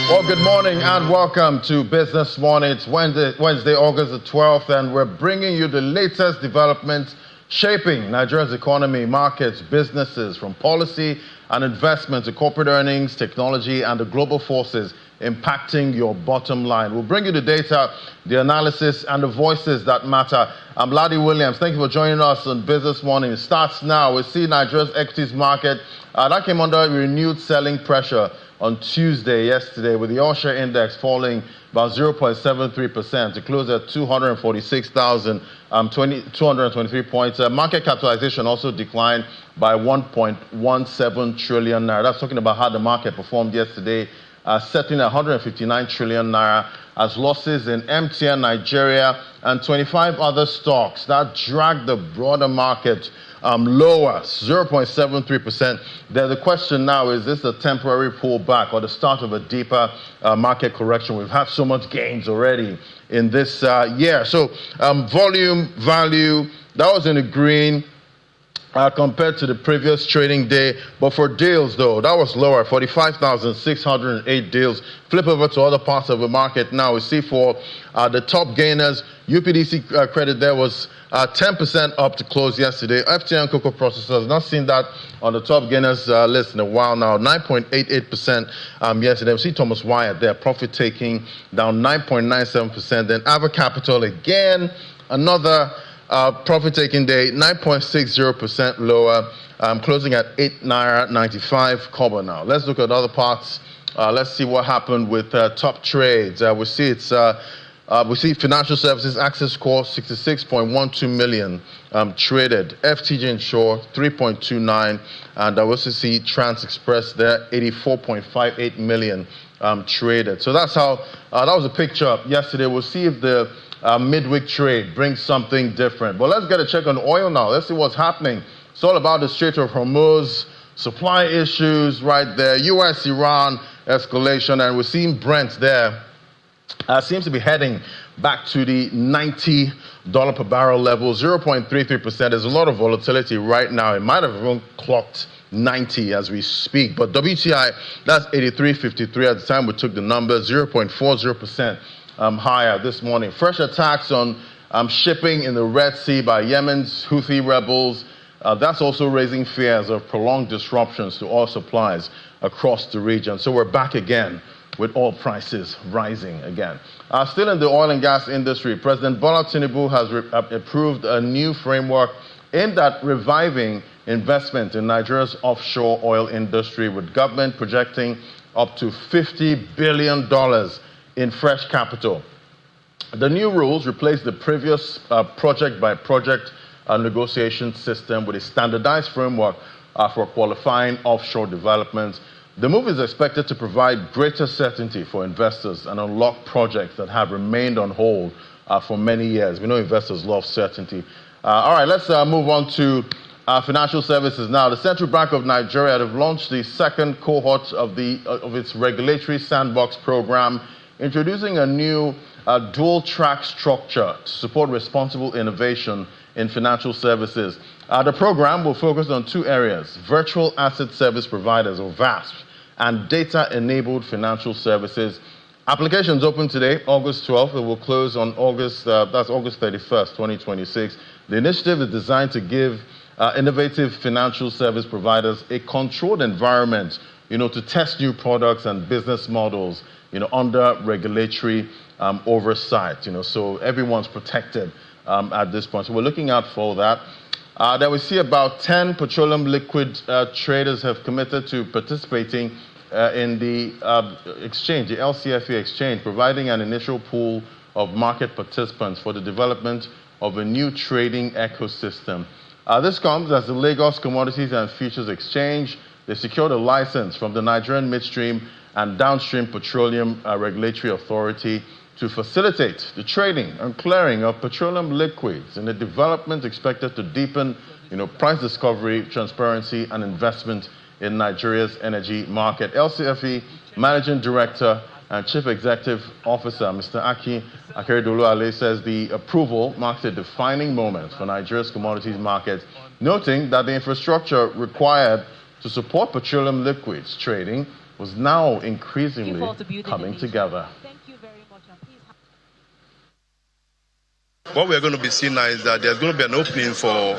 Well, good morning and welcome to Business Morning. It's Wednesday, August the 12th, and we're bringing you the latest developments shaping Nigeria's economy, markets, businesses, from policy and investment to corporate earnings, technology, and the global forces impacting your bottom line. We'll bring you the data, the analysis, and the voices that matter. I'm Ladi Williams. Thank you for joining us on Business Morning. It starts now. We see Nigeria's equities market that came under renewed selling pressure on Tuesday, yesterday, with the Offshore index falling about 0.73% to close at 246,223 points. Market capitalization also declined by 1.17 trillion naira. That's talking about how the market performed yesterday, setting at 159 trillion naira, as losses in MTN Nigeria and 25 other stocks that dragged the broader market lower, 0.73%. The question now is this a temporary pullback or the start of a deeper market correction? We've had so much gains already in this year. So volume, value, that was in the green compared to the previous trading day. But for deals, though, that was lower, 45,608 deals. Flip over to other parts of the market now. We see for the top gainers, UPDC credit there was 10% up to close yesterday. FTN Cocoa Processors, not seen that on the top gainers list in a while now, 9.88% yesterday. We see Thomas Wyatt there, profit taking down 9.97%. Then Ava Capital again, another profit taking day, 9.60% lower, closing at 8.95 naira now. Let's look at other parts. Let's see what happened with top trades. We see financial services, Access Core, 66.12 million traded. FTG Insure, 3.29. And I also see Trans Express there, 84.58 million traded. So that's how, that was a picture yesterday. We'll see if the midweek trade brings something different. But let's get a check on oil now. Let's see what's happening. It's all about the Strait of Hormuz, supply issues right there, US-Iran escalation, and we're seeing Brent there. Seems to be heading back to the $90 per barrel level, 0.33%. There's a lot of volatility right now. It might have even clocked 90 as we speak. But WTI, that's 83.53 at the time we took the number, 0.40% higher this morning. Fresh attacks on shipping in the Red Sea by Yemen's Houthi rebels. That's also raising fears of prolonged disruptions to oil supplies across the region. So we're back again with oil prices rising again. Still in the oil and gas industry, President Bola Tinubu has approved a new framework aimed at reviving investment in Nigeria's offshore oil industry, with government projecting up to $50 billion in fresh capital. The new rules replace the previous project-by-project negotiation system with a standardized framework for qualifying offshore developments. The move is expected to provide greater certainty for investors and unlock projects that have remained on hold for many years. We know investors love certainty. All right, let's move on to financial services now. The Central Bank of Nigeria have launched the second cohort of its regulatory Sandbox program, introducing a new dual-track structure to support responsible innovation in financial services. The program will focus on two areas: virtual asset service providers, or VASP, and data-enabled financial services. Applications open today, August 12th. It will close on August 31st, 2026. The initiative is designed to give innovative financial service providers a controlled environment, to test new products and business models, under regulatory oversight, so everyone's protected at this point. So we're looking out for that. Then we see about 10 petroleum liquid traders have committed to participating in the exchange, the LCFE exchange, providing an initial pool of market participants for the development of a new trading ecosystem. This comes as the Lagos Commodities and Futures Exchange, they secured a license from the Nigerian Midstream and Downstream Petroleum Regulatory Authority to facilitate the trading and clearing of petroleum liquids, in a development expected to deepen, price discovery, transparency, and investment in Nigeria's energy market. LCFE Managing Director and Chief Executive Officer, Mr. Aki Akeredolu Ale, says the approval marks a defining moment for Nigeria's commodities market, noting that the infrastructure required to support petroleum liquids trading was now increasingly coming together. Thank you very much. What we're going to be seeing now is that there's going to be an opening for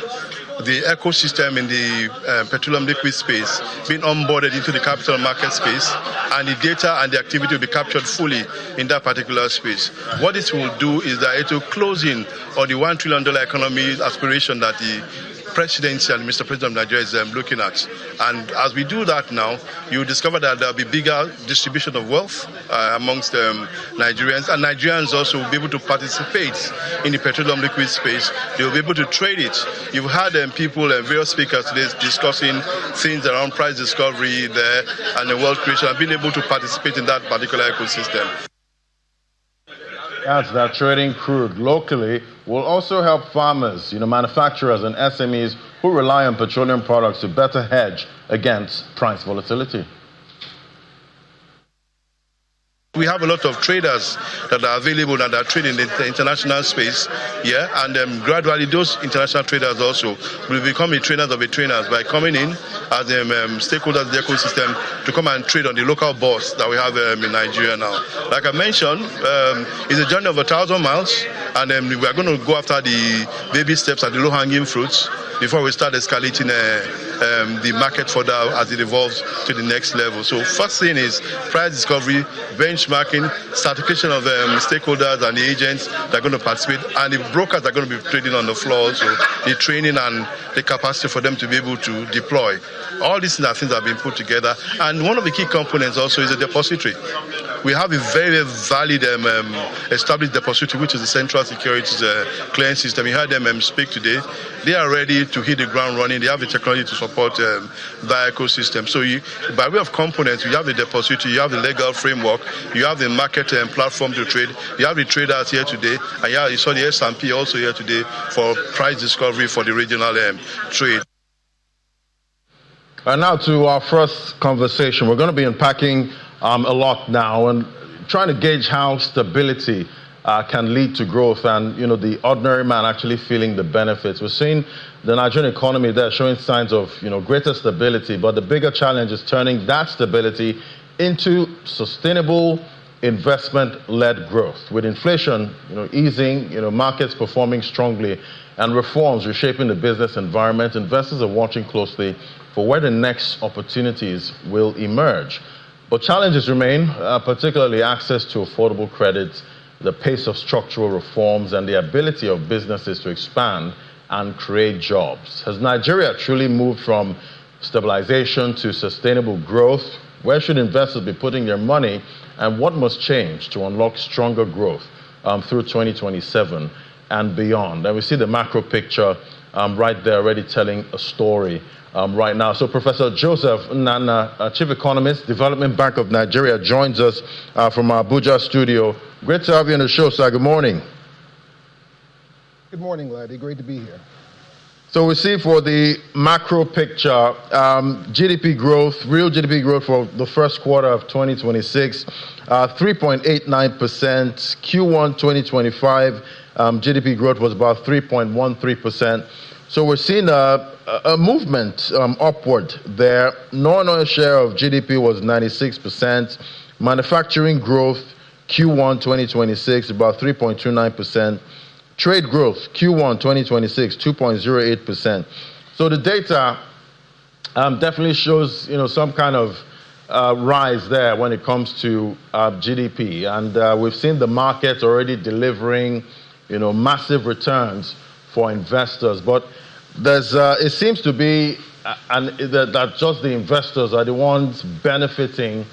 the ecosystem in the petroleum liquid space being onboarded into the capital market space, and the data and the activity will be captured fully in that particular space. What this will do is that it will close in on the $1 trillion economy aspiration that the presidency and Mr. President of Nigeria is looking at. And as we do that now, you discover that there will be bigger distribution of wealth amongst Nigerians, and Nigerians also will be able to participate in the petroleum liquid space. They will be able to trade it. You've had people and various speakers today discussing things around price discovery there and the wealth creation, and being able to participate in that particular ecosystem. Adds that trading crude locally will also help farmers, manufacturers and SMEs who rely on petroleum products to better hedge against price volatility. We have a lot of traders that are available and are trading in the international space, and gradually those international traders also will become the trainers of the trainers by coming in as stakeholders of the ecosystem to come and trade on the local bourse that we have in Nigeria now. Like I mentioned, it's a journey of 1,000 miles, and we are going to go after the baby steps and the low-hanging fruits before we start escalating the market further as it evolves to the next level. So first thing is price discovery, benchmarking, certification of stakeholders and the agents that are going to participate, and the brokers that are going to be trading on the floor also, the training and the capacity for them to be able to deploy. All these are things that have been put together, and one of the key components also is a depository. We have a very valid established depository, which is the Central Securities Clearing System. You heard them speak today. They are ready to hit the ground running. They have the technology to support that ecosystem. So by way of components, you have the depository, you have the legal framework, you have the market platform to trade, you have the traders here today, and you saw the S&P also here today for price discovery for the regional trade. And now to our first conversation. We're going to be unpacking a lot now and trying to gauge how stability can lead to growth and, the ordinary man actually feeling the benefits. We're seeing the Nigerian economy there showing signs of, greater stability, but the bigger challenge is turning that stability into sustainable investment-led growth. With inflation, easing, markets performing strongly and reforms reshaping the business environment, investors are watching closely for where the next opportunities will emerge. But challenges remain, particularly access to affordable credit, the pace of structural reforms, and the ability of businesses to expand and create jobs. Has Nigeria truly moved from stabilization to sustainable growth? Where should investors be putting their money, and what must change to unlock stronger growth through 2027 and beyond? And we see the macro picture right there already telling a story right now. So Professor Joseph Nana, Chief Economist, Development Bank of Nigeria, joins us from our Abuja studio. Great to have you on the show, sir. Good morning. Good morning, Laddie. Great to be here. So we see for the macro picture, GDP growth, real GDP growth for the first quarter of 2026, 3.89%. Q1 2025, GDP growth was about 3.13%. So we're seeing a movement upward there. Non-oil share of GDP was 96%. Manufacturing growth, Q1 2026, about 3.29%. Trade growth, Q1 2026, 2.08%. So the data definitely shows, some kind of rise there when it comes to GDP. And we've seen the market already delivering, massive returns for investors. But there's, it seems to be that just the investors are the ones benefiting,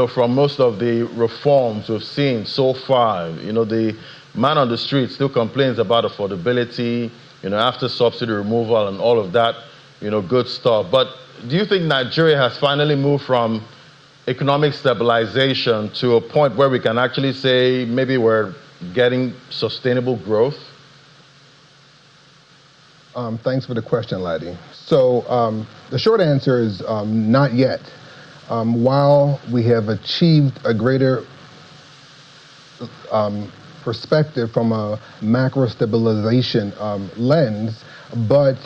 from most of the reforms we've seen so far. The man on the street still complains about affordability, after subsidy removal and all of that, good stuff. But do you think Nigeria has finally moved from economic stabilization to a point where we can actually say maybe we're getting sustainable growth? Thanks for the question, Laddie. So the short answer is not yet. While we have achieved a greater perspective from a macro stabilization lens, but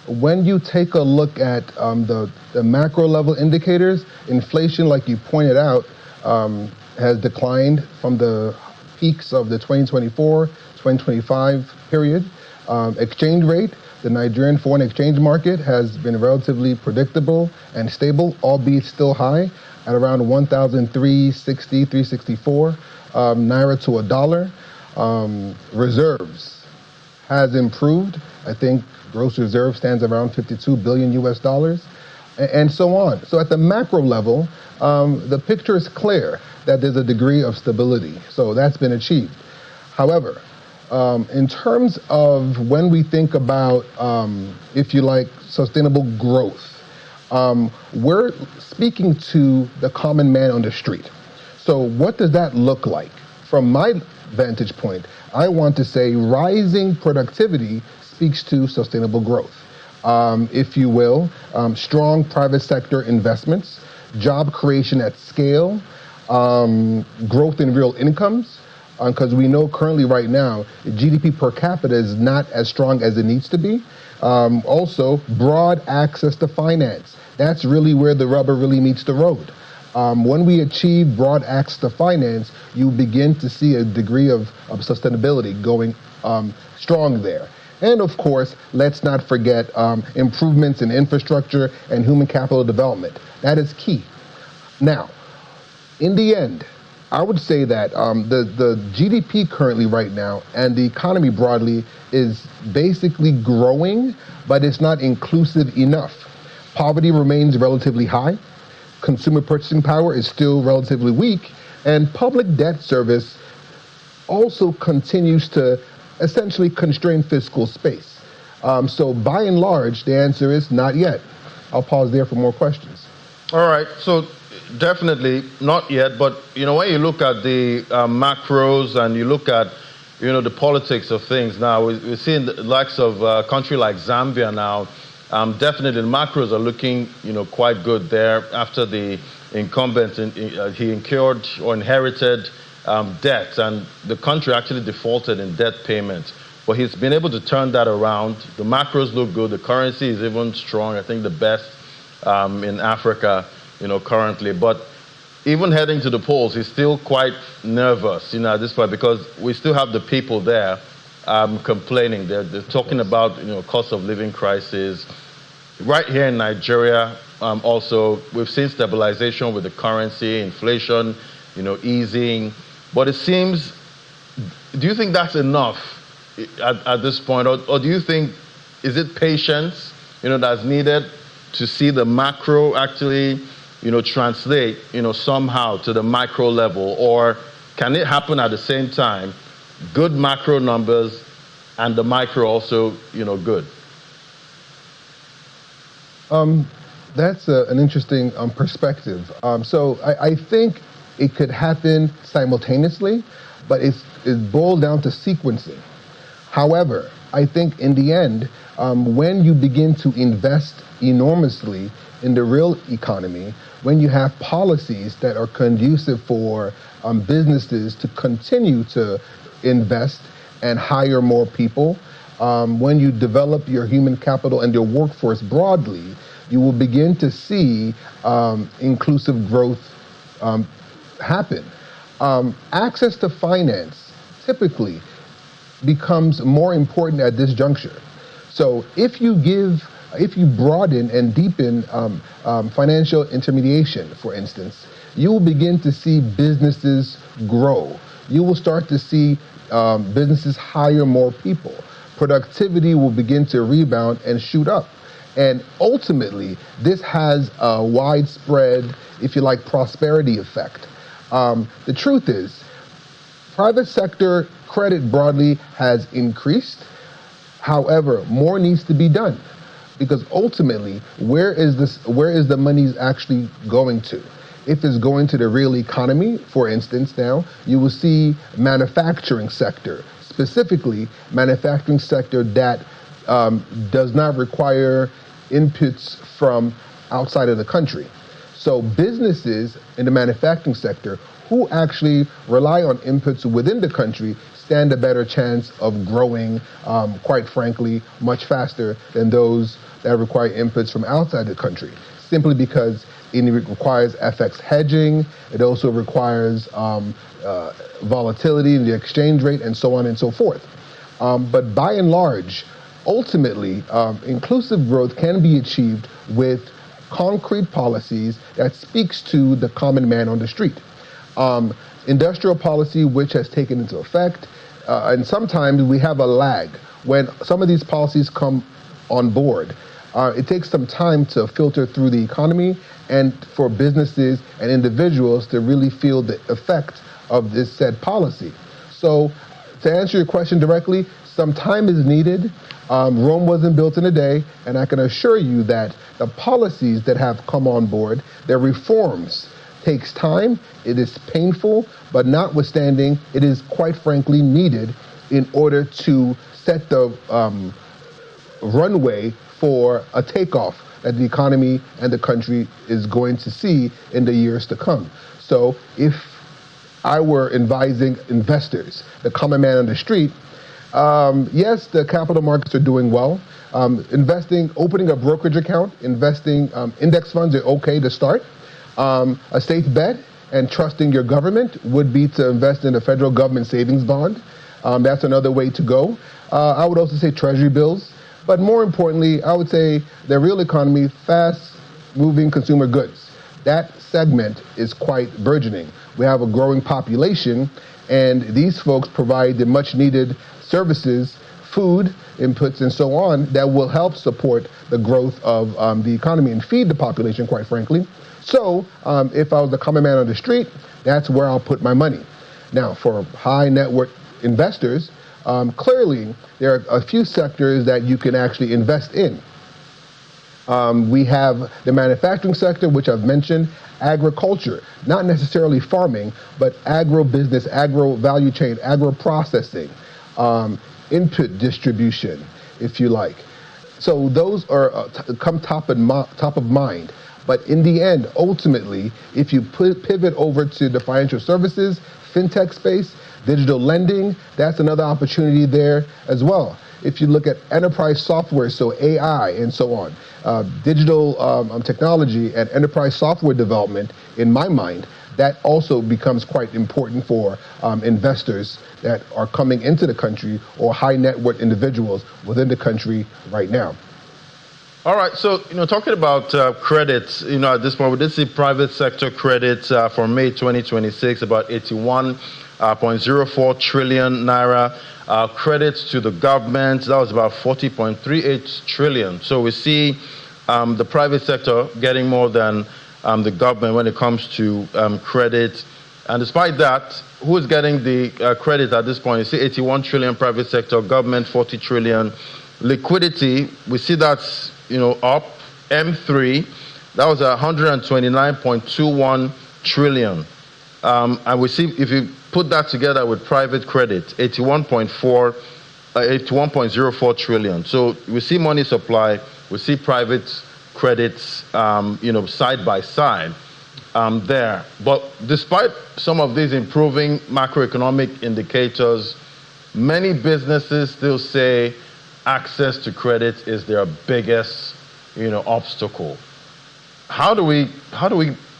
when you take a look at the macro level indicators, inflation, like you pointed out, has declined from the peaks of the 2024-2025 period. Exchange rate, the Nigerian foreign exchange market has been relatively predictable and stable, albeit still high, at around 1,360, 364 naira to a dollar. Reserves has improved. I think gross reserve stands around 52 billion US dollars, and so on. So at the macro level, the picture is clear that there's a degree of stability. So that's been achieved. However, in terms of when we think about, if you like, sustainable growth, we're speaking to the common man on the street. So what does that look like? From my vantage point, I want to say rising productivity speaks to sustainable growth. If you will, strong private sector investments, job creation at scale, growth in real incomes, because we know currently right now, GDP per capita is not as strong as it needs to be. Also, broad access to finance. That's really where the rubber really meets the road. When we achieve broad access to finance, you begin to see a degree of sustainability going strong there. And of course, let's not forget improvements in infrastructure and human capital development. That is key. Now, in the end, I would say that the GDP currently right now and the economy broadly is basically growing, but it's not inclusive enough. Poverty remains relatively high. Consumer purchasing power is still relatively weak, and public debt service also continues to essentially constrain fiscal space. So by and large, the answer is not yet. I'll pause there for more questions. All right, so definitely not yet, but when you look at the macros and you look at the politics of things now, we're seeing the likes of a country like Zambia now. Definitely the macros are looking quite good there after the incumbent he incurred or inherited debt, and the country actually defaulted in debt payments. But he's been able to turn that around. The macros look good. The currency is even strong. I think the best in Africa, currently. But even heading to the polls, he's still quite nervous, at this point, because we still have the people there complaining. They're talking about, cost of living crisis. Right here in Nigeria, also, we've seen stabilization with the currency, inflation, easing. But it seems, do you think that's enough at this point? Or do you think, is it patience, that's needed to see the macro actually, translate, somehow to the micro level? Or can it happen at the same time, good macro numbers and the micro also, good? That's an interesting perspective. So I think it could happen simultaneously, but it's boiled down to sequencing. However, I think in the end, when you begin to invest enormously in the real economy, when you have policies that are conducive for businesses to continue to invest and hire more people, when you develop your human capital and your workforce broadly, you will begin to see inclusive growth happen. Access to finance typically becomes more important at this juncture. So if you broaden and deepen financial intermediation, for instance, you will begin to see businesses grow. You will start to see businesses hire more people. Productivity will begin to rebound and shoot up. And ultimately, this has a widespread, if you like, prosperity effect. The truth is, private sector credit broadly has increased. However, more needs to be done, because ultimately, where is the money actually going to? If it's going to the real economy, for instance, now you will see manufacturing sector, specifically manufacturing sector that does not require inputs from outside of the country. So businesses in the manufacturing sector who actually rely on inputs within the country stand a better chance of growing, quite frankly, much faster than those that require inputs from outside the country, simply because it requires FX hedging. It also requires volatility in the exchange rate and so on and so forth. But by and large, ultimately, inclusive growth can be achieved with concrete policies that speaks to the common man on the street. Industrial policy, which has taken into effect, and sometimes we have a lag. When some of these policies come on board, it takes some time to filter through the economy and for businesses and individuals to really feel the effect of this said policy. So to answer your question directly, some time is needed. Rome wasn't built in a day, and I can assure you that the policies that have come on board, their reforms, takes time, it is painful, but notwithstanding, it is quite frankly needed in order to set the runway for a takeoff that the economy and the country is going to see in the years to come. So if I were advising investors, the common man on the street, yes, the capital markets are doing well. Investing, opening a brokerage account, investing index funds are okay to start. A safe bet and trusting your government would be to invest in a federal government savings bond. That's another way to go. I would also say treasury bills. But more importantly, I would say the real economy, fast-moving consumer goods. That segment is quite burgeoning. We have a growing population, and these folks provide the much-needed services, food, inputs, and so on that will help support the growth of the economy and feed the population, quite frankly. So if I was the common man on the street, that's where I'll put my money. Now, for high net worth investors, clearly there are a few sectors that you can actually invest in. We have the manufacturing sector, which I've mentioned, agriculture, not necessarily farming, but agro-business, agro-value chain, agro-processing, input distribution, if you like. So those are come top of mind. But in the end, ultimately, if you pivot over to the financial services, fintech space, digital lending, that's another opportunity there as well. If you look at enterprise software, so AI and so on, digital technology and enterprise software development, in my mind, that also becomes quite important for investors that are coming into the country or high net worth individuals within the country right now. All right, so talking about credits, at this point we did see private sector credits for May 2026 about 81.04 trillion naira. Credits to the government, that was about 40.38 trillion. So we see the private sector getting more than the government when it comes to credit. And despite that, who is getting the credit at this point? You see 81 trillion private sector, government 40 trillion. Liquidity, we see that's up. M3, that was 129.21 trillion. And we see, if you put that together with private credit, 81.04 trillion. So we see money supply, we see private credits, side by side there. But despite some of these improving macroeconomic indicators, many businesses still say access to credit is their biggest, obstacle. How do we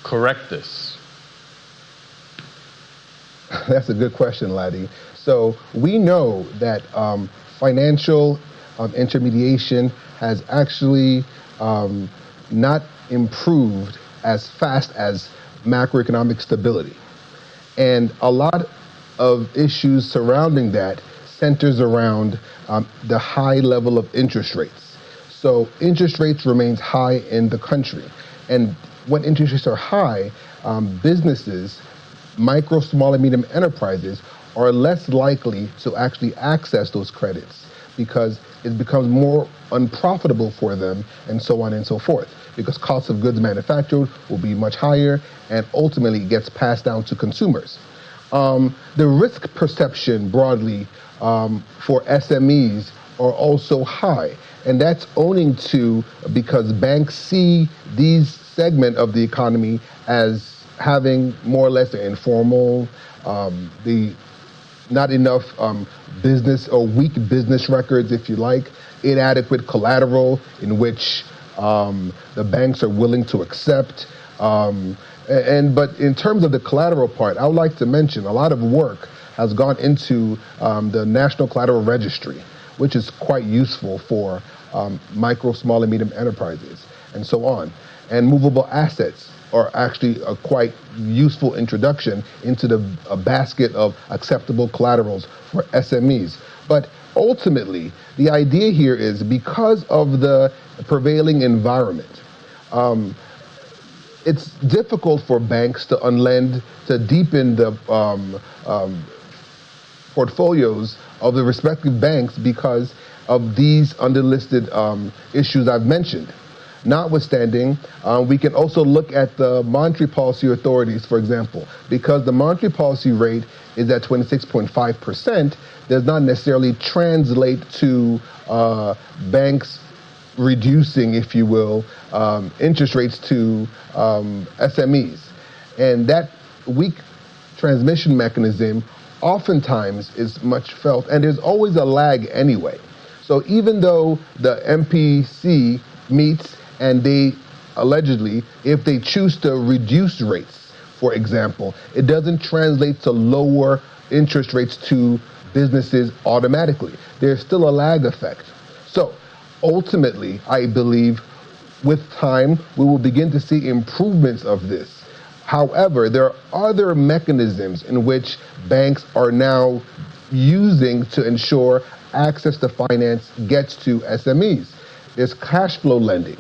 correct this? That's a good question, Laddie. So we know that financial intermediation has actually not improved as fast as macroeconomic stability. And a lot of issues surrounding that centers around the high level of interest rates. So interest rates remains high in the country. And when interest rates are high, businesses, micro, small, and medium enterprises are less likely to actually access those credits because it becomes more unprofitable for them and so on and so forth, because cost of goods manufactured will be much higher and ultimately gets passed down to consumers. The risk perception broadly for SMEs are also high, and that's owing to because banks see these segment of the economy as having more or less an informal, the not enough business or weak business records, if you like, inadequate collateral in which the banks are willing to accept. But in terms of the collateral part, I would like to mention a lot of work has gone into the National Collateral Registry, which is quite useful for micro, small, and medium enterprises, and so on. And movable assets are actually a quite useful introduction into the basket of acceptable collaterals for SMEs. But ultimately, the idea here is because of the prevailing environment, it's difficult for banks to unlend, to deepen the portfolios of the respective banks because of these underlisted issues I've mentioned. Notwithstanding, we can also look at the monetary policy authorities, for example, because the monetary policy rate is at 26.5%, does not necessarily translate to banks reducing, if you will, interest rates to SMEs. And that weak transmission mechanism oftentimes is much felt, and there's always a lag anyway. So even though the MPC meets and they allegedly, if they choose to reduce rates, for example, it doesn't translate to lower interest rates to businesses automatically. There's still a lag effect. So ultimately, I believe with time, we will begin to see improvements of this. However, there are other mechanisms in which banks are now using to ensure access to finance gets to SMEs. There's cash flow lending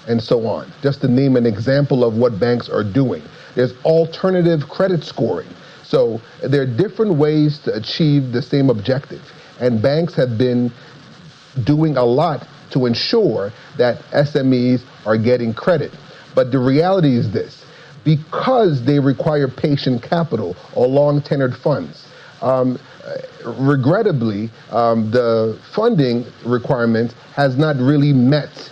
and so on, just to name an example of what banks are doing. There's alternative credit scoring. So there are different ways to achieve the same objective. And banks have been doing a lot to ensure that SMEs are getting credit. But the reality is this: because they require patient capital or long-tenured funds, regrettably, the funding requirement has not really met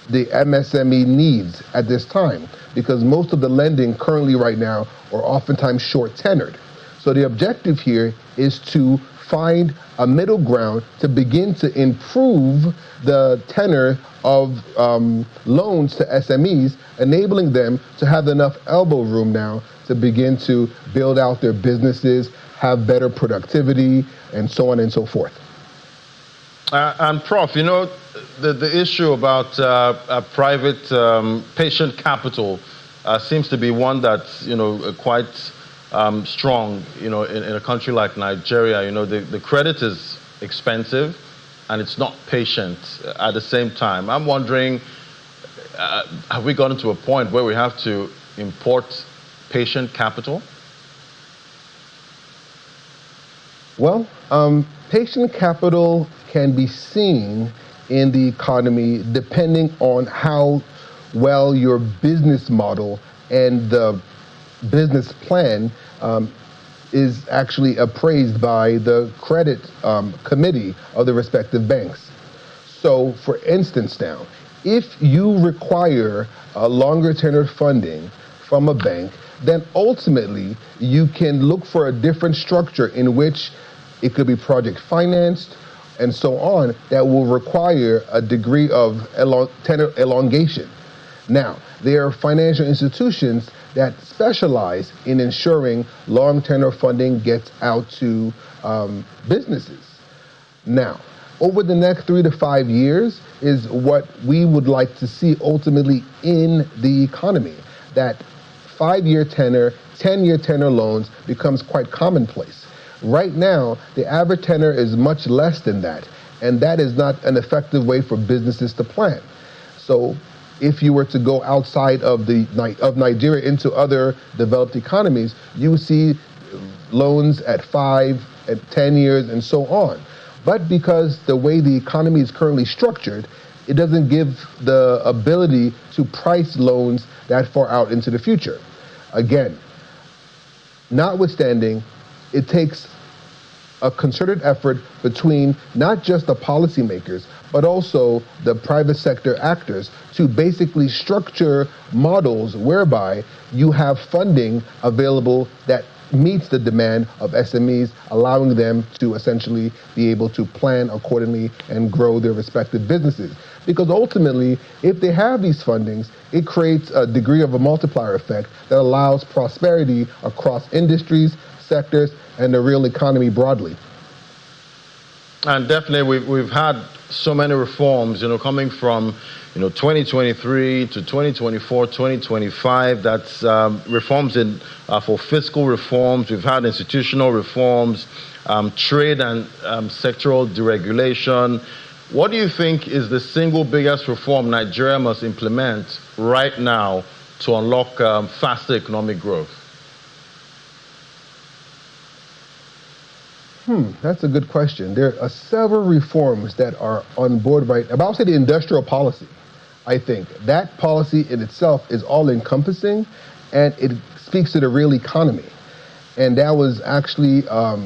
the MSME needs at this time, because most of the lending currently right now are oftentimes short-tenured. So the objective here is to find a middle ground to begin to improve the tenor of loans to SMEs, enabling them to have enough elbow room now to begin to build out their businesses, have better productivity, and so on and so forth. And Prof, you know, the issue about private patient capital seems to be one that's, you know, quite strong, you know, in a country like Nigeria. You know, the credit is expensive and it's not patient at the same time. I'm wondering, have we gotten to a point where we have to import patient capital? Well, patient capital can be seen in the economy depending on how well your business model and the business plan is actually appraised by the credit committee of the respective banks. So, for instance now, if you require a longer tenured funding from a bank, then ultimately you can look for a different structure in which it could be project financed and so on, that will require a degree of tenor elongation. Now, there are financial institutions that specialize in ensuring long tenor funding gets out to businesses. Now, over the next 3 to 5 years is what we would like to see ultimately in the economy, that 5-year tenor, 10-year tenor loans becomes quite commonplace. Right now, the average tenor is much less than that, and that is not an effective way for businesses to plan. So if you were to go outside of Nigeria into other developed economies, you see loans at 5, at 10 years, and so on. But because the way the economy is currently structured, it doesn't give the ability to price loans that far out into the future. Again, notwithstanding, it takes a concerted effort between not just the policymakers, but also the private sector actors to basically structure models whereby you have funding available that meets the demand of SMEs, allowing them to essentially be able to plan accordingly and grow their respective businesses. Because ultimately, if they have these fundings, it creates a degree of a multiplier effect that allows prosperity across industries, sectors, and the real economy broadly. And definitely, we've had so many reforms, coming from, 2023 to 2024, 2025. That's reforms for fiscal reforms. We've had institutional reforms, trade and sectoral deregulation. What do you think is the single biggest reform Nigeria must implement right now to unlock faster economic growth? That's a good question. There are several reforms that are on board right now. But I would say the industrial policy, I think. That policy in itself is all-encompassing, and it speaks to the real economy. And that was actually a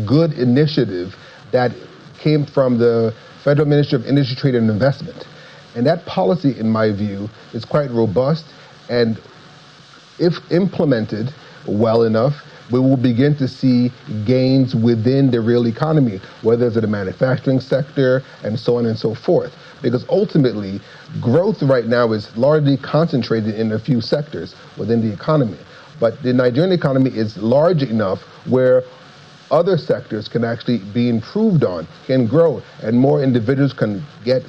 good initiative that came from the Federal Ministry of Industry, Trade, and Investment. And that policy, in my view, is quite robust, and if implemented well enough, we will begin to see gains within the real economy, whether it's in the manufacturing sector and so on and so forth. Because ultimately, growth right now is largely concentrated in a few sectors within the economy. But the Nigerian economy is large enough where other sectors can actually be improved on, can grow, and more individuals can get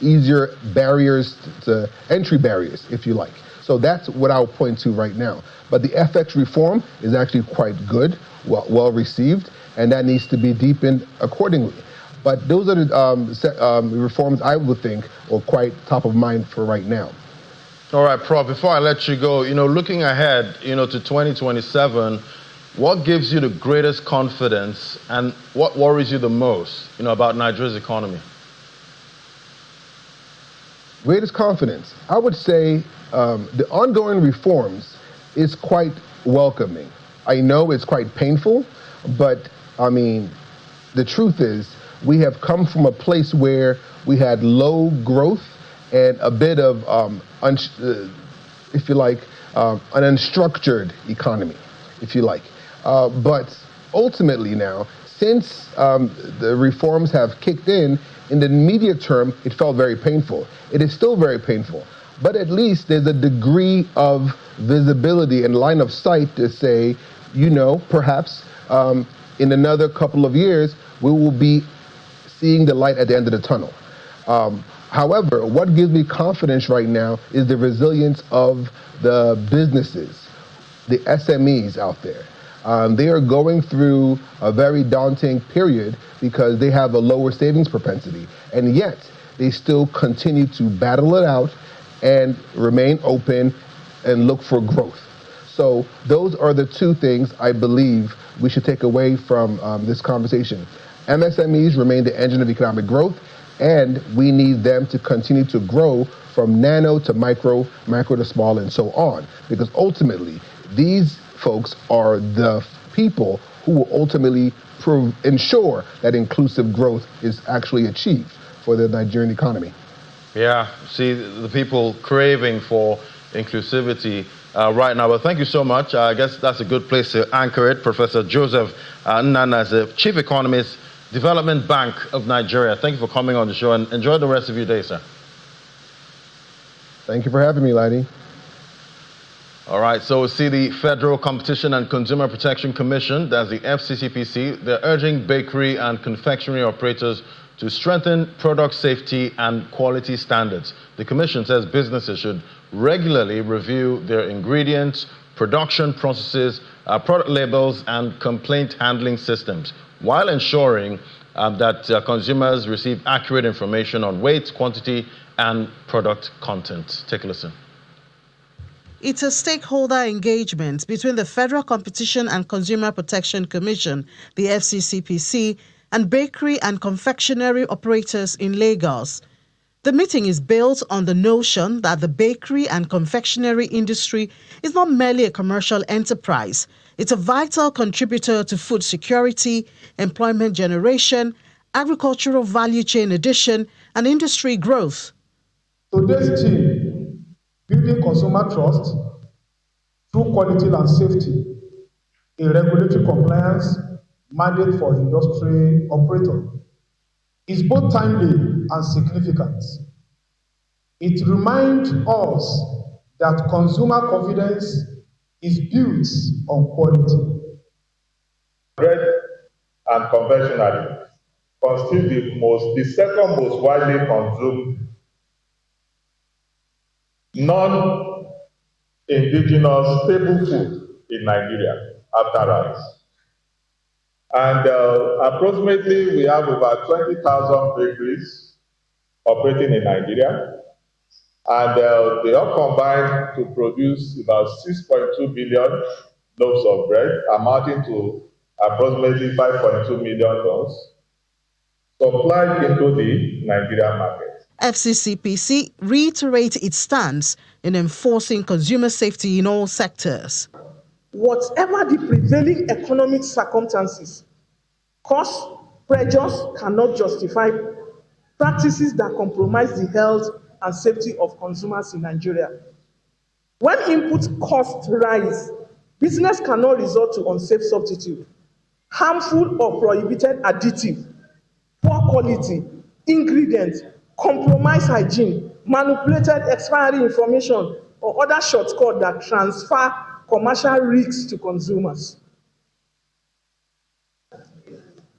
easier barriers to entry barriers, if you like. So that's what I'll point to right now. But the FX reform is actually quite good, well received, and that needs to be deepened accordingly. But those are the reforms I would think are quite top of mind for right now. All right, Prof, before I let you go, looking ahead, to 2027, what gives you the greatest confidence and what worries you the most, about Nigeria's economy? Greatest confidence. I would say the ongoing reforms is quite welcoming. I know it's quite painful, but the truth is we have come from a place where we had low growth and a bit of, if you like, an unstructured economy, if you like. But ultimately now, since the reforms have kicked in the immediate term, it felt very painful. It is still very painful. But at least there's a degree of visibility and line of sight to say, perhaps in another couple of years, we will be seeing the light at the end of the tunnel. However, what gives me confidence right now is the resilience of the businesses, the SMEs out there. They are going through a very daunting period because they have a lower savings propensity, and yet they still continue to battle it out and remain open and look for growth. So those are the two things I believe we should take away from this conversation. MSMEs remain the engine of economic growth, and we need them to continue to grow from nano to micro to small, and so on. Because ultimately, these folks are the people who will ultimately ensure that inclusive growth is actually achieved for the Nigerian economy. Yeah, see the people craving for inclusivity right now. But thank you so much. I guess that's a good place to anchor it. Professor Joseph Nnanna is the Chief Economist, Development Bank of Nigeria. Thank you for coming on the show, and enjoy the rest of your day, sir. Thank you for having me, Laddie. All right, so we see the Federal Competition and Consumer Protection Commission, that's the FCCPC. They're urging bakery and confectionery operators to strengthen product safety and quality standards. The commission says businesses should regularly review their ingredients, production processes, product labels, and complaint handling systems, while ensuring that consumers receive accurate information on weight, quantity, and product content. Take a listen. It's a stakeholder engagement between the Federal Competition and Consumer Protection Commission, the FCCPC, and bakery and confectionery operators in Lagos. The meeting is built on the notion that the bakery and confectionery industry is not merely a commercial enterprise. It's a vital contributor to food security, employment generation, agricultural value chain addition, and industry growth. Today's theme, building consumer trust through quality and safety, a regulatory compliance mandate for industry operator, is both timely and significant. It reminds us that consumer confidence is built on quality. Bread and confectionery constitute the second most widely consumed non-indigenous staple food in Nigeria after rice. And approximately we have over 20,000 bakeries operating in Nigeria, and they all combined to produce about 6.2 billion loaves of bread, amounting to approximately 5.2 million tons, supplied into the Nigerian market. FCCPC reiterates its stance in enforcing consumer safety in all sectors. Whatever the prevailing economic circumstances, cost pressures cannot justify practices that compromise the health and safety of consumers in Nigeria. When input costs rise, business cannot resort to unsafe substitute, harmful or prohibited additive, poor quality, ingredients, compromised hygiene, manipulated expiry information, or other shortcuts that transfer commercial risks to consumers.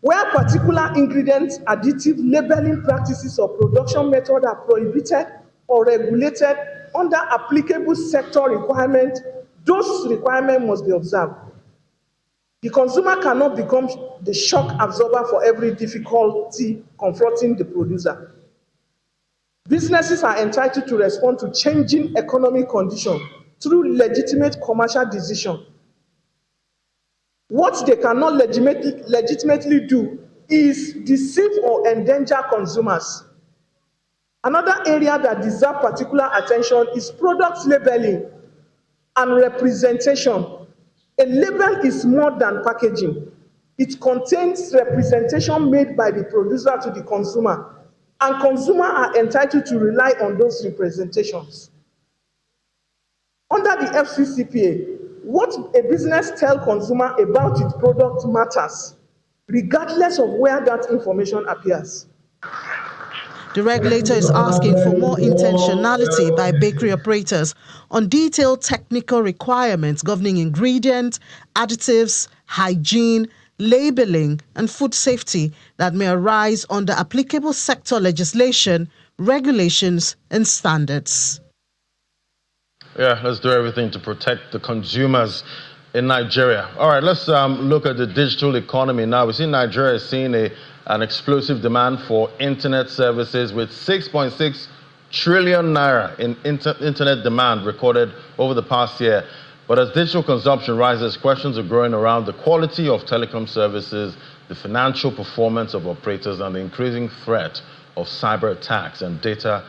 Where particular ingredients, additive labeling practices, or production methods are prohibited or regulated under applicable sector requirements, those requirements must be observed. The consumer cannot become the shock absorber for every difficulty confronting the producer. Businesses are entitled to respond to changing economic conditions through legitimate commercial decisions. What they cannot legitimately do is deceive or endanger consumers. Another area that deserves particular attention is product labeling and representation. A label is more than packaging. It contains representation made by the producer to the consumer, and consumers are entitled to rely on those representations. Under the FCCPA, what a business tells consumers about its product matters, regardless of where that information appears. The regulator is asking for more intentionality by bakery operators on detailed technical requirements governing ingredients, additives, hygiene, labeling, and food safety that may arise under applicable sector legislation, regulations, and standards. Yeah, let's do everything to protect the consumers in Nigeria. All right, let's look at the digital economy now. We see Nigeria is seeing an explosive demand for internet services with 6.6 trillion naira in internet demand recorded over the past year. But as digital consumption rises, questions are growing around the quality of telecom services, the financial performance of operators, and the increasing threat of cyber attacks and data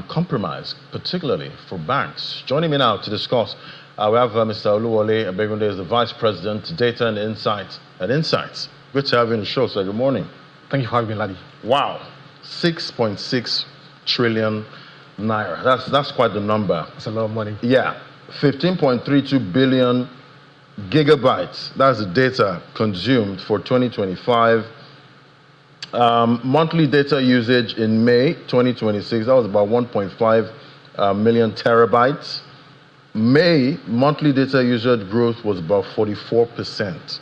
compromise, particularly for banks. Joining me now to discuss, we have Mr. Oluwole Abegunde, is the Vice President, Data and Insights at Insights. Good to have you on the show, sir. Good morning. Thank you for having me, Ladi. Wow, 6.6 trillion naira. That's quite the number. That's a lot of money. Yeah, 15.32 billion gigabytes. That's the data consumed for 2025. Monthly data usage in May 2026, that was about 1.5 million terabytes. May monthly data usage growth was about 44%.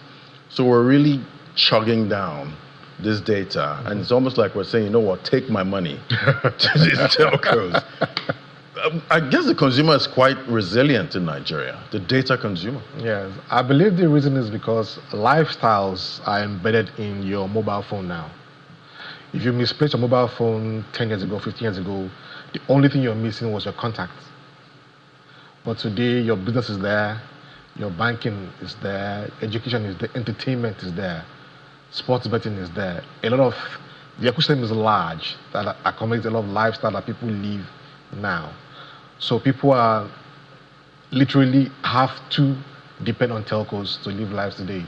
So we're really chugging down this data, and it's almost like we're saying, you know what, take my money to these telcos. I guess the consumer is quite resilient in Nigeria, the data consumer. Yes, I believe the reason is because lifestyles are embedded in your mobile phone now. If you misplaced your mobile phone 10 years ago, 15 years ago, the only thing you're missing was your contacts. But today, your business is there, your banking is there, education is there, entertainment is there, sports betting is there. A lot of the ecosystem is large that accommodates a lot of lifestyle that people live now. So people are literally have to depend on telcos to live lives today.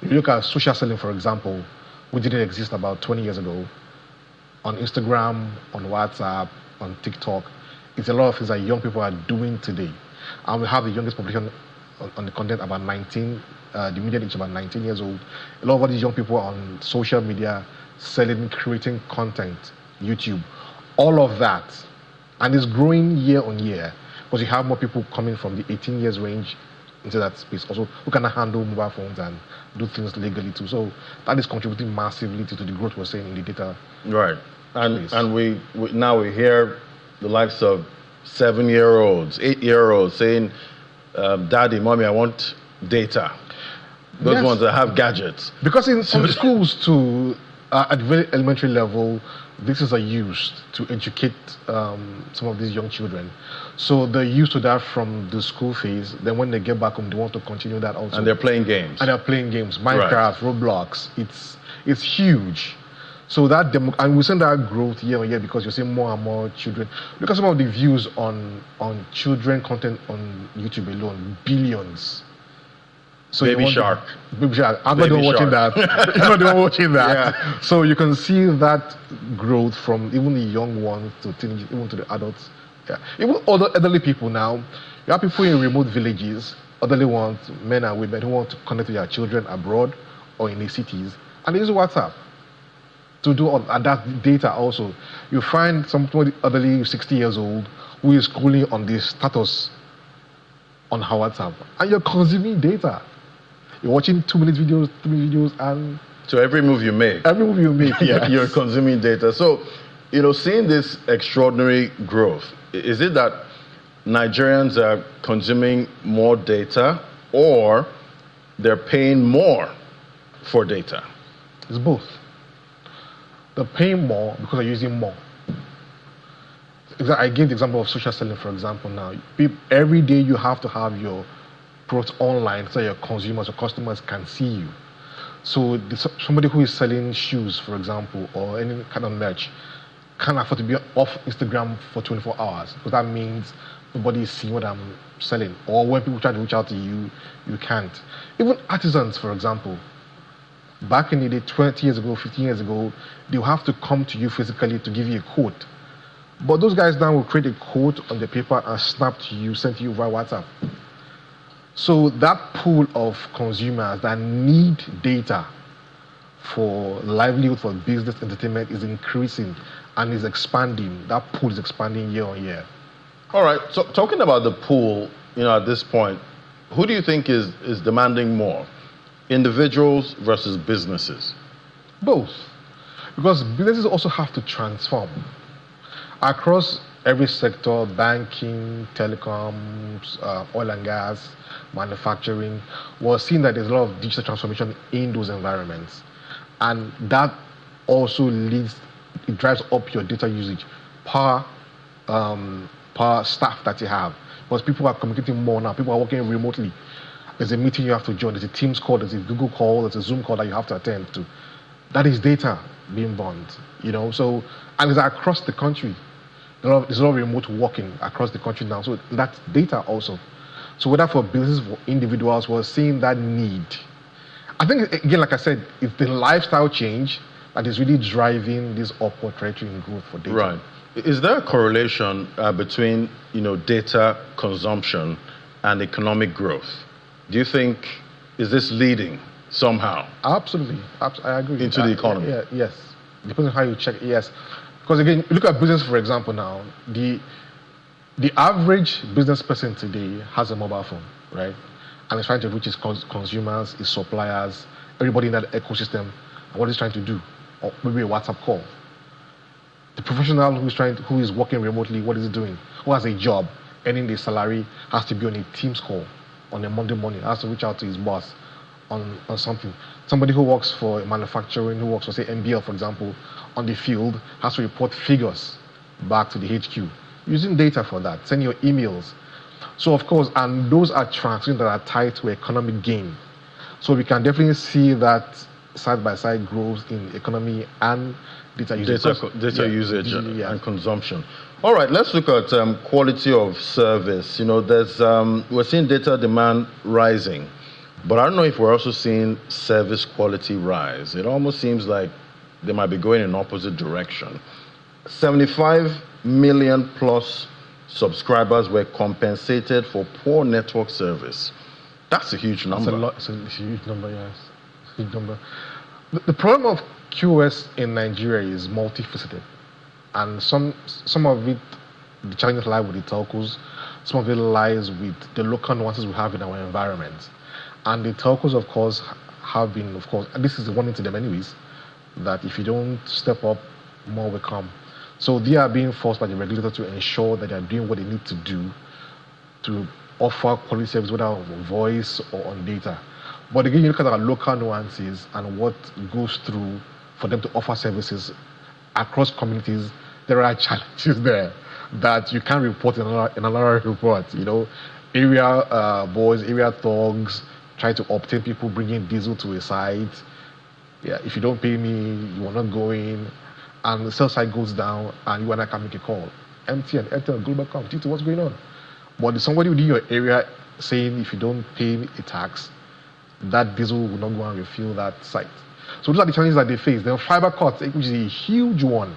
If you look at social selling, for example, which didn't exist about 20 years ago, on Instagram, on WhatsApp, on TikTok, it's a lot of things that young people are doing today. And we have the youngest population on the content about 19, the median age about 19 years old. A lot of these young people are on social media, selling, creating content, YouTube, all of that. And it's growing year on year because you have more people coming from the 18 years range into that space also who can handle mobile phones and do things legally too. So that is contributing massively to the growth we're seeing in the data. Right. And we now we hear the likes of 7-year-olds, 8-year-olds saying, Daddy, Mommy, I want data. Those ones that have gadgets. Because in some schools too, at very elementary level, this is used to educate some of these young children. So they're used to that from the school phase. Then when they get back home, they want to continue that also. And they're playing games. Minecraft, right. Roblox. It's huge. So that and we're seeing that growth year on year because you're seeing more and more children. Look at some of the views on children content on YouTube alone, billions. So Baby Shark. I'm not the one watching that. I'm not the one watching that. Yeah. So you can see that growth from even the young ones to teenagers, even to the adults. Yeah. Even other elderly people now. You have people in remote villages, elderly ones, men and women who want to connect with their children abroad or in the cities, and they use WhatsApp to do all and that data also. You find somebody elderly, 60 years old, who is scrolling on the status on her WhatsApp, and you're consuming data. You're watching 2-minute videos, 3 videos, and so every move you make, yeah, you're consuming data. So, seeing this extraordinary growth, is it that Nigerians are consuming more data, or they're paying more for data? It's both. They're paying more because they're using more. I gave the example of social selling, for example. Now, every day you have to have your products online so your consumers or customers can see you. So somebody who is selling shoes, for example, or any kind of merch, can't afford to be off Instagram for 24 hours because that means nobody is seeing what I'm selling. Or when people try to reach out to you, you can't. Even artisans, for example, back in the day, 20 years ago, 15 years ago, they'll have to come to you physically to give you a quote. But those guys now will create a quote on the paper and snap to you, send to you via WhatsApp. So that pool of consumers that need data for livelihood, for business, entertainment is increasing and is expanding. That pool is expanding year on year. All right. So talking about the pool, at this point, who do you think is demanding more? Individuals versus businesses? Both. Because businesses also have to transform. Across every sector, banking, telecoms, oil and gas, manufacturing, we're seeing that there's a lot of digital transformation in those environments. And that also it drives up your data usage per staff that you have. Because people are communicating more now, people are working remotely. There's a meeting you have to join, there's a Teams call, there's a Google call, there's a Zoom call that you have to attend to. That is data being burned, So, and it's across the country. There's a lot of remote working across the country now, so that's data also. So whether for businesses, for individuals, we're seeing that need. I think, again, like I said, it's the lifestyle change that is really driving this upward trajectory in growth for data. Right. Is there a correlation between, data consumption and economic growth? Do you think, is this leading somehow? Absolutely. I agree. Into the economy? Yes. Depending on how you check, yes. Because again, look at business, for example, now. The average business person today has a mobile phone, right? And is trying to reach his consumers, his suppliers, everybody in that ecosystem, and what he's trying to do, or maybe a WhatsApp call. The professional who is working remotely, what is he doing? Who has a job, earning the salary, has to be on a Teams call on a Monday morning, has to reach out to his boss on something. Somebody who works for manufacturing, who works for, say, MBL, for example, on the field, has to report figures back to the HQ. Using data for that, send your emails. So, of course, and those are transactions that are tied to economic gain. So we can definitely see that side-by-side growth in economy and data usage. Data usage and consumption. All right, let's look at quality of service. We're seeing data demand rising, but I don't know if we're also seeing service quality rise. It almost seems like they might be going in opposite direction. 75 million plus subscribers were compensated for poor network service. That's a huge number. It's a huge number, yes. Huge number. The problem of QoS in Nigeria is multifaceted. And some of it, the challenges lie with the telcos, some of it lies with the local nuances we have in our environment. And the telcos, of course, have been, and this is warning to them anyways, that if you don't step up, more will come. So they are being forced by the regulator to ensure that they are doing what they need to do to offer quality service, whether on voice or on data. But again, you look at our local nuances and what goes through for them to offer services across communities. There are challenges there that you can't report in another report. Area boys, area thugs try to obtain people bringing diesel to a site. Yeah, if you don't pay me, you are not going. And the sales site goes down, and you and I can make a call. MTN, Airtel, Global.com, Tito, what's going on? But there's somebody within your area saying if you don't pay a tax, that diesel will not go and refill that site. So those are the challenges that they face. Then fiber cuts, which is a huge one.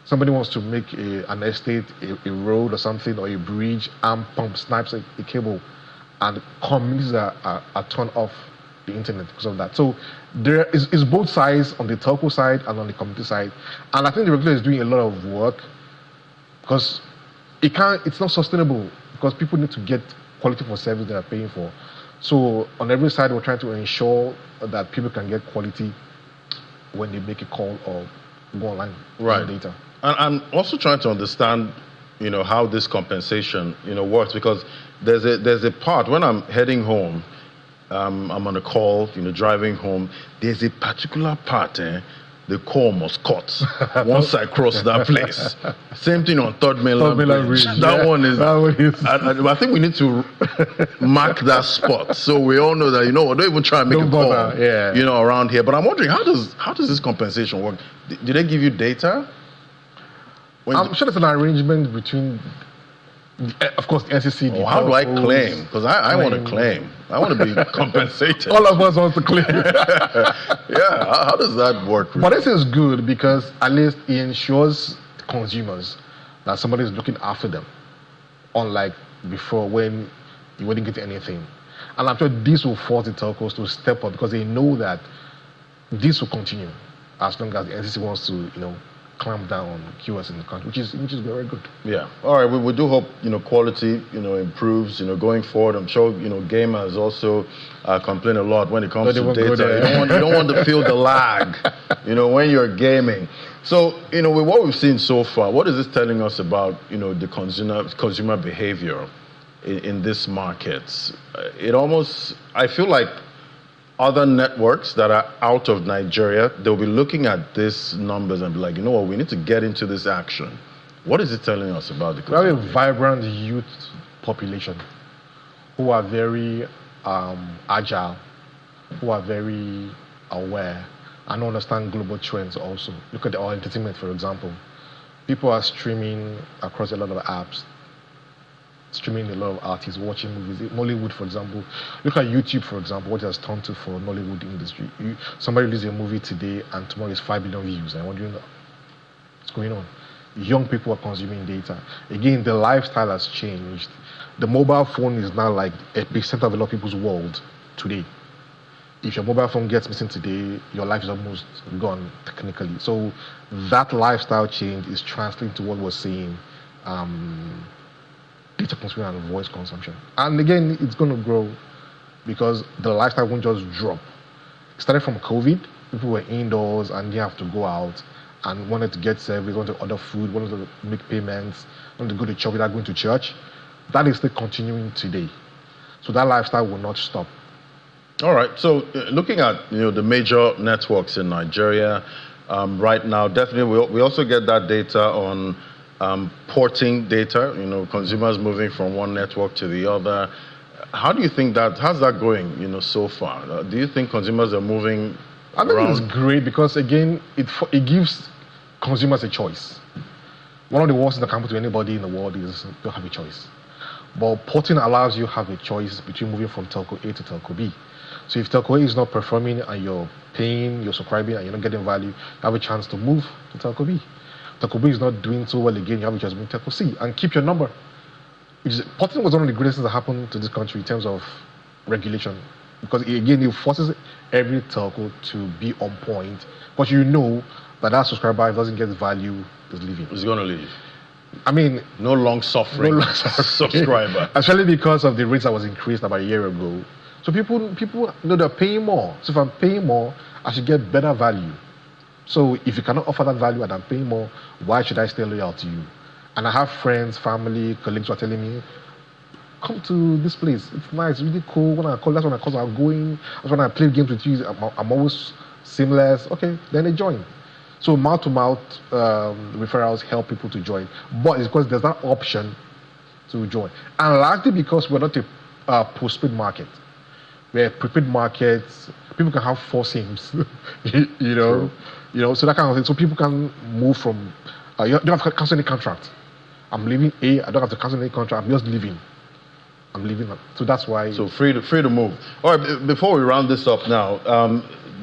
Somebody wants to make an estate, a road or something, or a bridge, arm pump, snipes a cable, and communities are turned off the internet because of that. So there is both sides, on the telco side and on the community side. And I think the regulator is doing a lot of work because it's not sustainable, because people need to get quality for service they are paying for. So on every side, we're trying to ensure that people can get quality when they make a call or go online right. with data. And I'm also trying to understand, how this compensation, works, because there's a part when I'm heading home, I'm on a call, driving home. There's a particular part, the call must cut once I cross that place. Same thing on Third Mainland Bridge. That one is. I think we need to mark that spot so we all know that don't even try and make a call. Around here. But I'm wondering, how does this compensation work? Did they give you data? I'm sure there's an arrangement between, of course, the NCC. How do I claim? Because I want to claim. I want to be compensated. All of us want to claim. Yeah, how does that work? But this is good because at least it ensures consumers that somebody is looking after them, unlike before when you wouldn't get anything. And I'm sure this will force the telcos to step up because they know that this will continue as long as the NCC wants to, clamp down on QoS in the country, which is very good. Yeah. All right. We do hope quality improves going forward. I'm sure gamers also complain a lot when it comes to data. You don't want to feel the lag when you're gaming. So with what we've seen so far, what is this telling us about the consumer behavior in this market? I feel like other networks that are out of Nigeria, they'll be looking at these numbers and be like, we need to get into this action. What is it telling us about the consumer? We have a vibrant youth population who are very agile, who are very aware and understand global trends also. Look at our entertainment, for example. People are streaming across a lot of apps, streaming a lot of artists, watching movies. Nollywood, for example. Look at YouTube, for example, what it has turned to for Nollywood industry. Somebody releases a movie today and tomorrow is 5 billion views. I'm wondering what's going on. Young people are consuming data. Again, the lifestyle has changed. The mobile phone is now like a big center of a lot of people's world today. If your mobile phone gets missing today, your life is almost gone technically. So that lifestyle change is translating to what we're seeing. Data consumption and voice consumption. And again, it's going to grow because the lifestyle won't just drop. It started from COVID. People were indoors and they have to go out and wanted to get service, wanted to order food, wanted to make payments, wanted to go to church without going to church. That is still continuing today. So that lifestyle will not stop. All right. So looking at the major networks in Nigeria right now, definitely we also get that data on porting data, consumers moving from one network to the other. How do you think how's that going, so far? Do you think consumers are moving I think it's great because, again, it gives consumers a choice. One of the worst things that can happen to anybody in the world is you don't have a choice. But porting allows you to have a choice between moving from telco A to telco B. So if telco A is not performing and you're paying, you're subscribing, and you're not getting value, you have a chance to move to telco B. Telco B is not doing so well again, you have a chance to move to telco C and keep your number. Porting was one of the greatest things that happened to this country in terms of regulation. Because again, it forces every telco to be on point. But you know that subscriber doesn't get value, is leaving. He's going to leave. I mean, no long suffering subscriber. Especially because of the rates that was increased about a year ago. So people know they're paying more. So if I'm paying more, I should get better value. So if you cannot offer that value and I'm paying more, why should I stay loyal to you? And I have friends, family, colleagues who are telling me, come to this place. It's nice, really cool. That's when I call I'm going. That's when I play games with you. I'm always seamless. Okay, then they join. So mouth-to-mouth referrals help people to join. But it's because there's that option to join. And largely because we're not a postpaid market. We're a prepaid market. People can have 4 SIMs, you know, so that kind of thing. So people can move from, you don't have to cancel any contract. I'm leaving A, I don't have to cancel any contract, I'm just leaving. I'm leaving. So that's why. So free to move. All right, before we round this up now,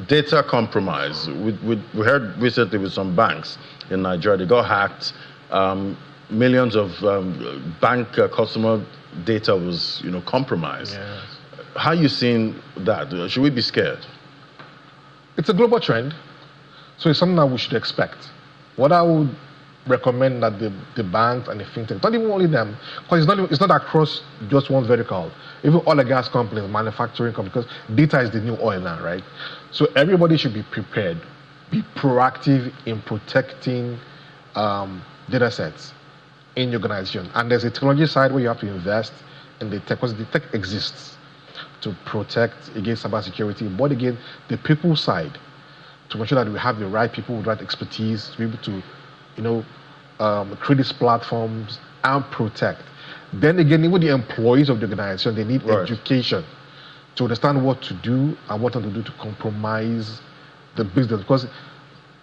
data compromise. We heard recently with some banks in Nigeria, they got hacked. Millions of bank customer data was, compromised. Yes. How are you seeing that? Should we be scared? It's a global trend, so it's something that we should expect. What I would recommend that the banks and the fintech, not even only them, because it's not across just one vertical. Even oil and gas companies, manufacturing companies, because data is the new oil now, right? So everybody should be prepared, be proactive in protecting data sets in your organization. And there's a technology side where you have to invest in the tech, because the tech exists to protect against cybersecurity. But again, the people side, to make sure that we have the right people with the right expertise to be able to create these platforms and protect. Then again, even the employees of the organization, they need education to understand what to do and what not to do to compromise the business. Because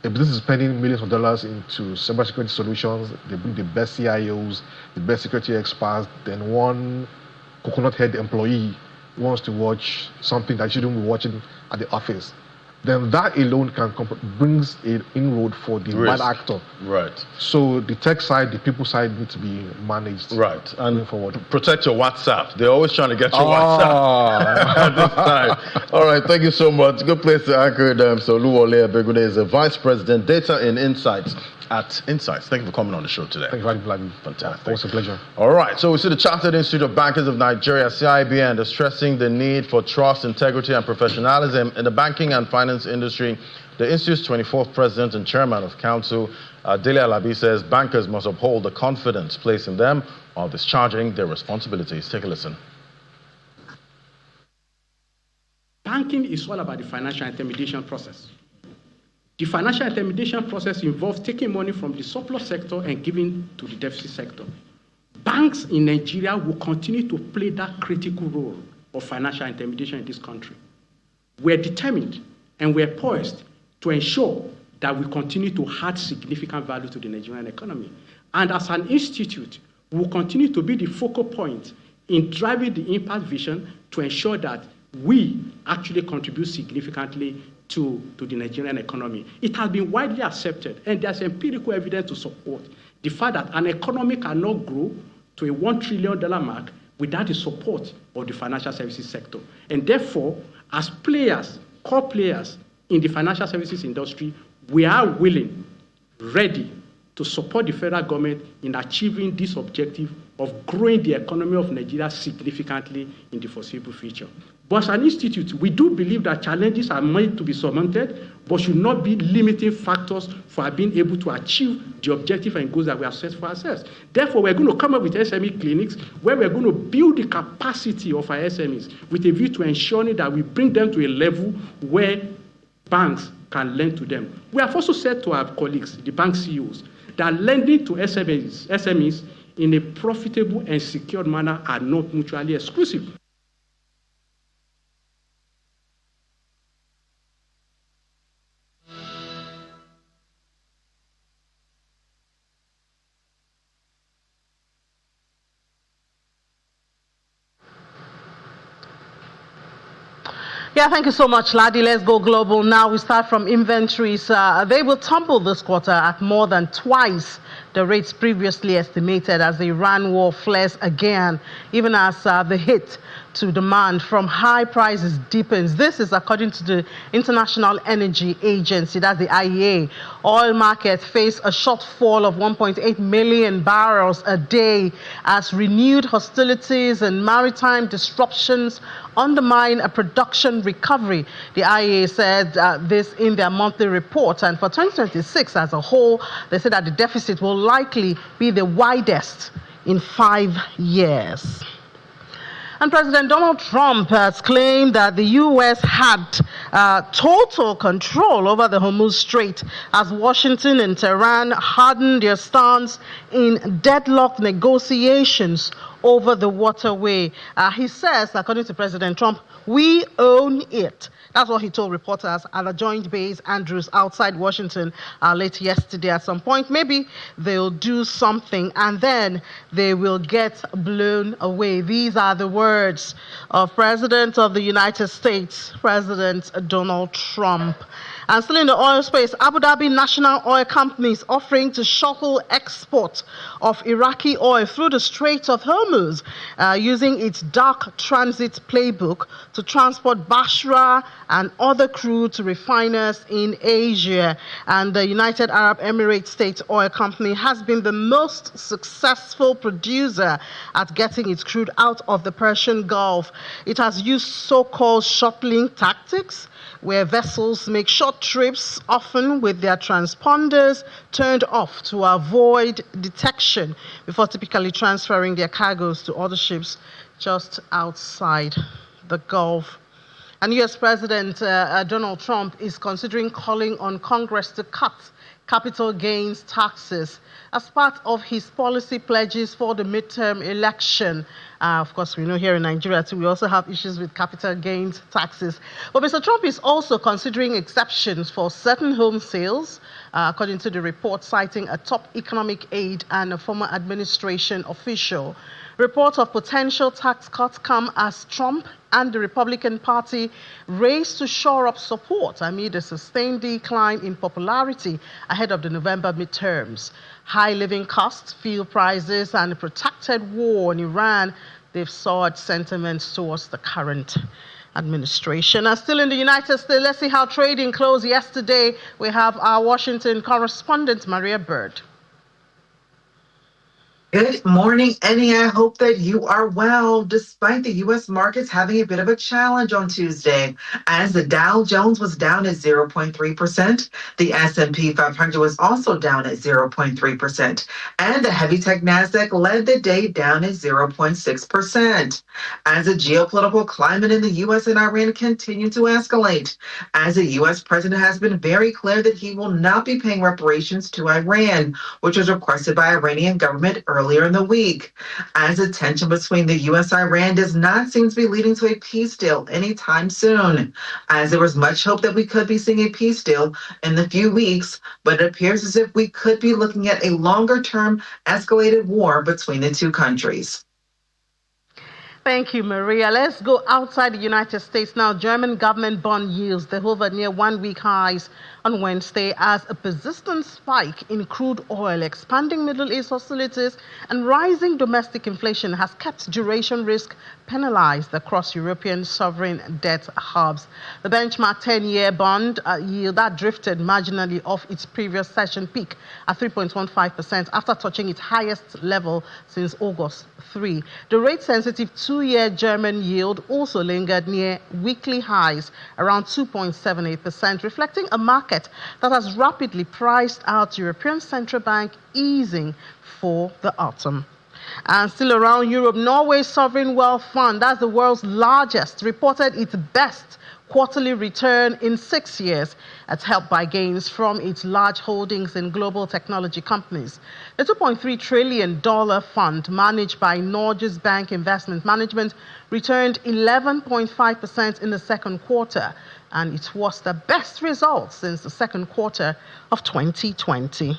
a business is spending millions of dollars into cybersecurity solutions, they bring the best CIOs, the best security experts, then one coconut head employee wants to watch something that shouldn't be watching at the office. Then that alone brings an inroad for the bad actor. Right. So the tech side, the people side need to be managed. Right. And forward. Protect your WhatsApp. They're always trying to get your WhatsApp at this time. All right. Thank you so much. Good place to anchor them. So Luwole Abegude is the Vice President, Data and Insights at Insights. Thank you for coming on the show today. Thank you for having me. Fantastic. It was a pleasure. All right. So we see the Chartered Institute of Bankers of Nigeria, CBN, is stressing the need for trust, integrity, and professionalism in the banking and finance industry. The Institute's 24th president and chairman of council, Dele Alabi, says bankers must uphold the confidence placed in them while discharging their responsibilities. Take a listen. Banking is all about the financial intermediation process. The financial intermediation process involves taking money from the surplus sector and giving to the deficit sector. Banks in Nigeria will continue to play that critical role of financial intermediation in this country. We're determined and we're poised to ensure that we continue to add significant value to the Nigerian economy. And as an institute, we'll continue to be the focal point in driving the impact vision to ensure that we actually contribute significantly to the Nigerian economy. It has been widely accepted, and there's empirical evidence to support the fact that an economy cannot grow to a $1 trillion mark without the support of the financial services sector. And therefore, as players, core players in the financial services industry, we are willing, ready to support the federal government in achieving this objective of growing the economy of Nigeria significantly in the foreseeable future. But as an institute, we do believe that challenges are meant to be surmounted, but should not be limiting factors for being able to achieve the objective and goals that we have set for ourselves. Therefore, we're going to come up with SME clinics where we're going to build the capacity of our SMEs with a view to ensuring that we bring them to a level where banks can lend to them. We have also said to our colleagues, the bank CEOs, that lending to SMEs in a profitable and secured manner are not mutually exclusive. Yeah, thank you so much, Ladi. Let's go global now. We start from inventories. They will tumble this quarter at more than twice the rates previously estimated as the Iran war flares again, even as the hit to demand from high prices deepens. This is according to the International Energy Agency, that's the IEA. Oil markets face a shortfall of 1.8 million barrels a day as renewed hostilities and maritime disruptions undermine a production recovery. The IEA said this in their monthly report. And for 2026 as a whole, they said that the deficit will likely be the widest in 5 years. And President Donald Trump has claimed that the U.S. had total control over the Hormuz Strait as Washington and Tehran hardened their stance in deadlocked negotiations over the waterway. He says, according to President Trump, we own it. That's what he told reporters at a joint base, Andrews, outside Washington late yesterday. At some point, maybe they'll do something and then they will get blown away. These are the words of President of the United States, President Donald Trump. And still in the oil space, Abu Dhabi National Oil Company is offering to shuttle export of Iraqi oil through the Strait of Hormuz using its dark transit playbook to transport Basra and other crude to refiners in Asia. And the United Arab Emirates State Oil Company has been the most successful producer at getting its crude out of the Persian Gulf. It has used so-called shuttling tactics, where vessels make short trips, often with their transponders turned off to avoid detection, before typically transferring their cargoes to other ships just outside the Gulf. And U.S. President Donald Trump is considering calling on Congress to cut capital gains taxes as part of his policy pledges for the midterm election. Of course, we know here in Nigeria, too, we also have issues with capital gains taxes. But Mr. Trump is also considering exceptions for certain home sales, according to the report citing a top economic aide and a former administration official. Reports of potential tax cuts come as Trump and the Republican Party race to shore up support amid a sustained decline in popularity ahead of the November midterms. High living costs, fuel prices, and a protracted war in Iran, they've soured sentiments towards the current administration. And still in the United States, let's see how trading closed yesterday. We have our Washington correspondent, Maria Bird. Good morning, Annie. I hope that you are well, despite the U.S. markets having a bit of a challenge on Tuesday, as the Dow Jones was down at 0.3%. The S&P 500 was also down at 0.3%, and the heavy tech Nasdaq led the day down at 0.6%. As the geopolitical climate in the U.S. and Iran continue to escalate, as the U.S. president has been very clear that he will not be paying reparations to Iran, which was requested by Iranian government earlier in the week, as the tension between the U.S.-Iran does not seem to be leading to a peace deal anytime soon, as there was much hope that we could be seeing a peace deal in the few weeks, but it appears as if we could be looking at a longer-term escalated war between the two countries. Thank you, Maria. Let's go outside the United States now. German government bond yields, they hovered near one-week highs on Wednesday as a persistent spike in crude oil, expanding Middle East hostilities, and rising domestic inflation has kept duration risk penalized across European sovereign debt hubs. The benchmark 10-year bond yield that drifted marginally off its previous session peak at 3.15% after touching its highest level since August 3. The rate-sensitive 2-year German yield also lingered near weekly highs around 2.78%, reflecting a market that has rapidly priced out European Central Bank easing for the autumn. And still around Europe, Norway's sovereign wealth fund, that's the world's largest, reported its best quarterly return in 6 years. That's helped by gains from its large holdings in global technology companies. The $2.3 trillion fund, managed by Norges Bank Investment Management, returned 11.5% in the second quarter, and it was the best result since the second quarter of 2020.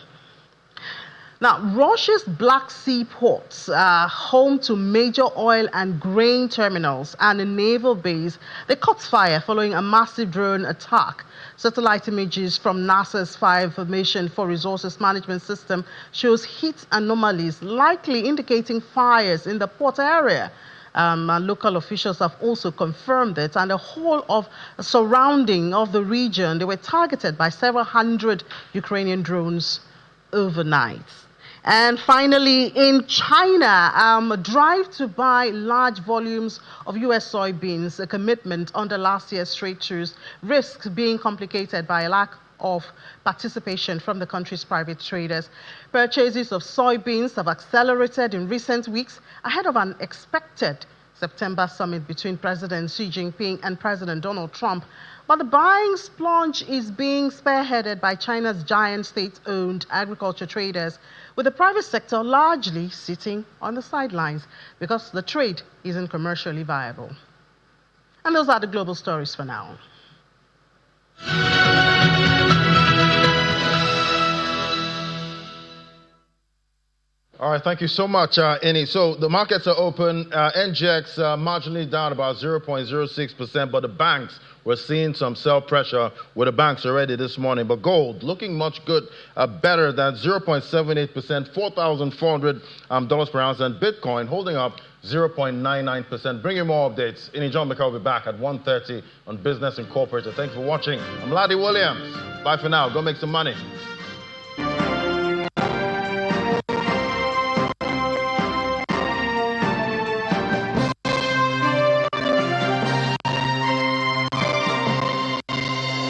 Now, Russia's Black Sea ports are home to major oil and grain terminals and a naval base. They caught fire following a massive drone attack. Satellite images from NASA's Fire Information for Resources Management System shows heat anomalies likely indicating fires in the port area. And local officials have also confirmed it, and the whole of surrounding of the region, they were targeted by several hundred Ukrainian drones overnight. And finally, in China, a drive to buy large volumes of U.S. soybeans, a commitment under last year's trade truce, risks being complicated by a lack of participation from the country's private traders. Purchases of soybeans have accelerated in recent weeks ahead of an expected September summit between President Xi Jinping and President Donald Trump. But the buying splurge is being spearheaded by China's giant state-owned agriculture traders, with the private sector largely sitting on the sidelines because the trade isn't commercially viable. And those are the global stories for now. All right, thank you so much, Eni. So the markets are open. NGX marginally down about 0.06%, but the banks, we're seeing some sell pressure with the banks already this morning. But gold looking much good, better than 0.78%, $4,400 per ounce, and Bitcoin holding up 0.99%. Bring you more updates. Eni John McCall will be back at 1:30 on Business Incorporated. Thanks for watching. I'm Ladi Williams. Bye for now. Go make some money.